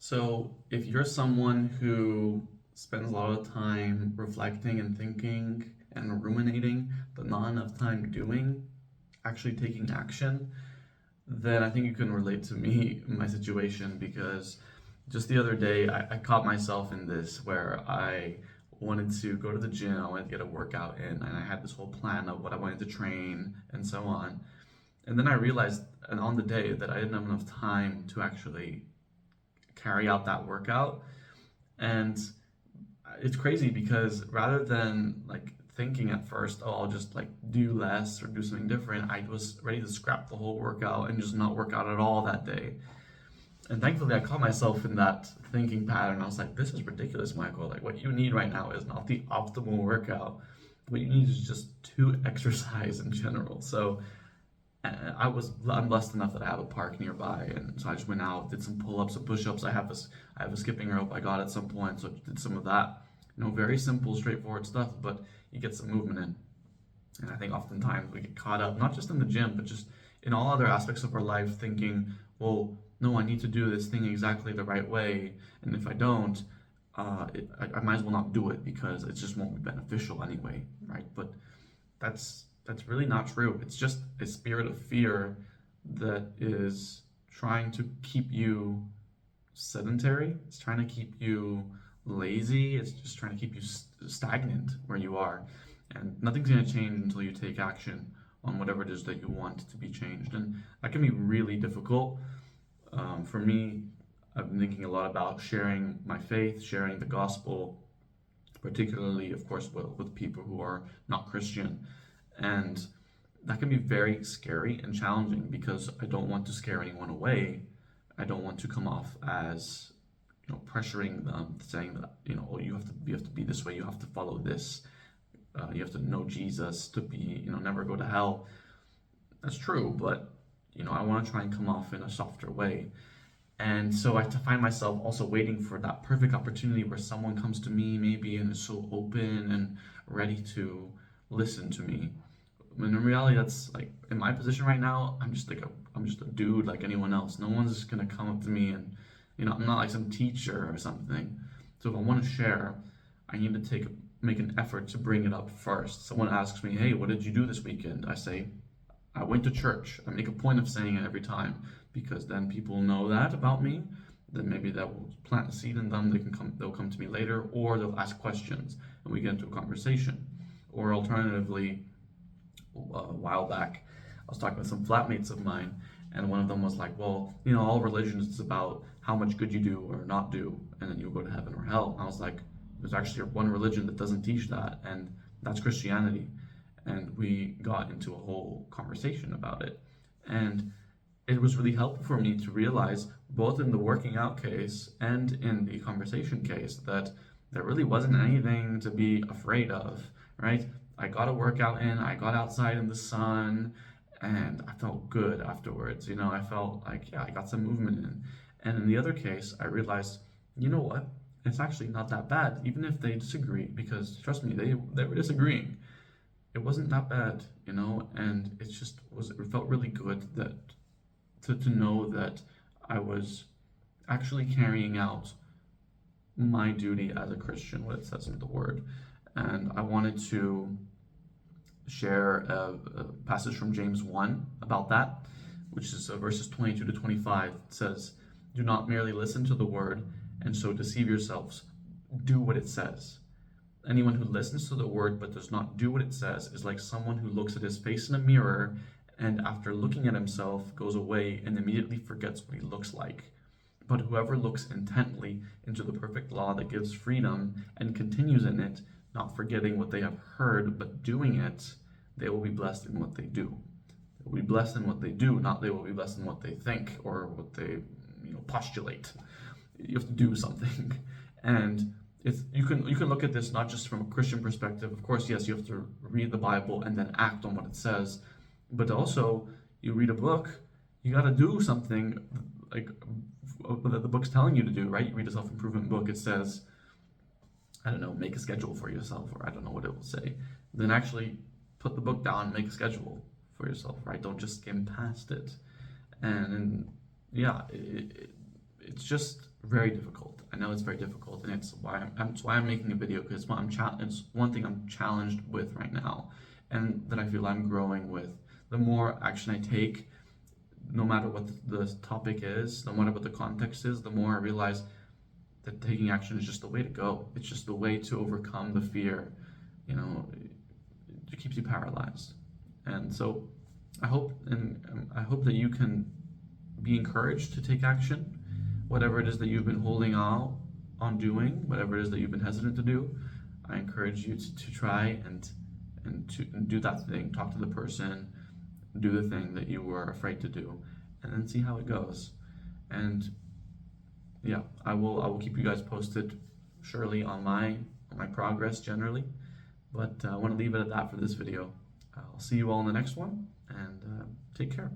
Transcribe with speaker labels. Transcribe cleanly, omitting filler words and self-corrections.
Speaker 1: So, if you're someone who spends a lot of time reflecting and thinking and ruminating, but not enough time doing, actually taking action, then I think you can relate to me in my situation because just the other day I caught myself in this where I wanted to go to the gym, I wanted to get a workout in, and I had this whole plan of what I wanted to train and so on. And then I realized, and on the day, that I didn't have enough time to actually carry out that workout. And it's crazy because rather than like thinking at first, oh, I'll just like do less or do something different, I was ready to scrap the whole workout and just not work out at all that day. And thankfully, I caught myself in that thinking pattern. I was like, this is ridiculous, Michael. Like, what you need right now is not the optimal workout. What you need is just to exercise in general. So, I'm blessed enough that I have a park nearby, and so I just went out, did some pull-ups, some push-ups. I have a skipping rope I got at some point, so I did some of that. Very simple, straightforward stuff, but you get some movement in. And I think oftentimes we get caught up, not just in the gym, but just in all other aspects of our life, thinking, well, no, I need to do this thing exactly the right way, and if I don't, I might as well not do it because it just won't be beneficial anyway, right? But that's really not true. It's just a spirit of fear that is trying to keep you sedentary. It's trying to keep you lazy. It's just trying to keep you stagnant where you are. And nothing's going to change until you take action on whatever it is that you want to be changed. And that can be really difficult. For me, I've been thinking a lot about sharing my faith, sharing the gospel, particularly, of course, with people who are not Christian. And that can be very scary and challenging because I don't want to scare anyone away. I don't want to come off as, pressuring them, saying that, oh, you have to be this way, you have to follow this, you have to know Jesus to be, never go to hell. That's true, but I want to try and come off in a softer way. And so I have to find myself also waiting for that perfect opportunity where someone comes to me maybe and is so open and ready to listen to me. When in reality, that's like in my position right now, I'm just a dude like anyone else. No one's just gonna come up to me and I'm not like some teacher or something. So if I want to share, I need to make an effort to bring it up first. Someone asks me, "Hey, what did you do this weekend?" I say, "I went to church." I make a point of saying it every time because then people know that about me. Then maybe that will plant a seed in them. They'll come to me later, or they'll ask questions and we get into a conversation. Or alternatively, a while back, I was talking with some flatmates of mine, and one of them was like, "Well, all religions is about how much good you do or not do, and then you'll go to heaven or hell." And I was like, "There's actually one religion that doesn't teach that, and that's Christianity." And we got into a whole conversation about it, and it was really helpful for me to realize, both in the working out case and in the conversation case, that there really wasn't anything to be afraid of, right? I got a workout in, I got outside in the sun, and I felt good afterwards. I felt like, yeah, I got some movement in. And in the other case, I realized, you know what? It's actually not that bad, even if they disagree, because trust me, they were disagreeing. It wasn't that bad, and it felt really good that to know that I was actually carrying out my duty as a Christian, what it says in the Word. And I wanted to share a passage from James 1 about that, which is verses 22 to 25. It says, "Do not merely listen to the Word and so deceive yourselves. Do what it says. Anyone who listens to the Word but does not do what it says is like someone who looks at his face in a mirror and after looking at himself goes away and immediately forgets what he looks like. But whoever looks intently into the perfect law that gives freedom and continues in it, not forgetting what they have heard, but doing it, they will be blessed in what they do." They will be blessed in what they do, not they will be blessed in what they think or what they postulate. You have to do something. And you can look at this not just from a Christian perspective. Of course, yes, you have to read the Bible and then act on what it says. But also, you read a book, you got to do something like that the book's telling you to do, right? You read a self-improvement book, it says, I don't know, make a schedule for yourself, or I don't know what it will say. Then actually put the book down, make a schedule for yourself, right? Don't just skim past it. And yeah, it's just very difficult. I know it's very difficult, and it's why I'm making a video, because it's one thing I'm challenged with right now, and that I feel I'm growing with. The more action I take, no matter what the topic is, no matter what the context is, the more I realize that taking action is just the way to go. It's just the way to overcome the fear. You know, it keeps you paralyzed. And so I hope that you can be encouraged to take action, whatever it is that you've been holding out on doing, whatever it is that you've been hesitant to do. I encourage you to try and do that thing. Talk to the person, do the thing that you were afraid to do, and then see how it goes. And yeah, I will keep you guys posted, surely, on my progress generally. But I want to leave it at that for this video. I'll see you all in the next one, and take care.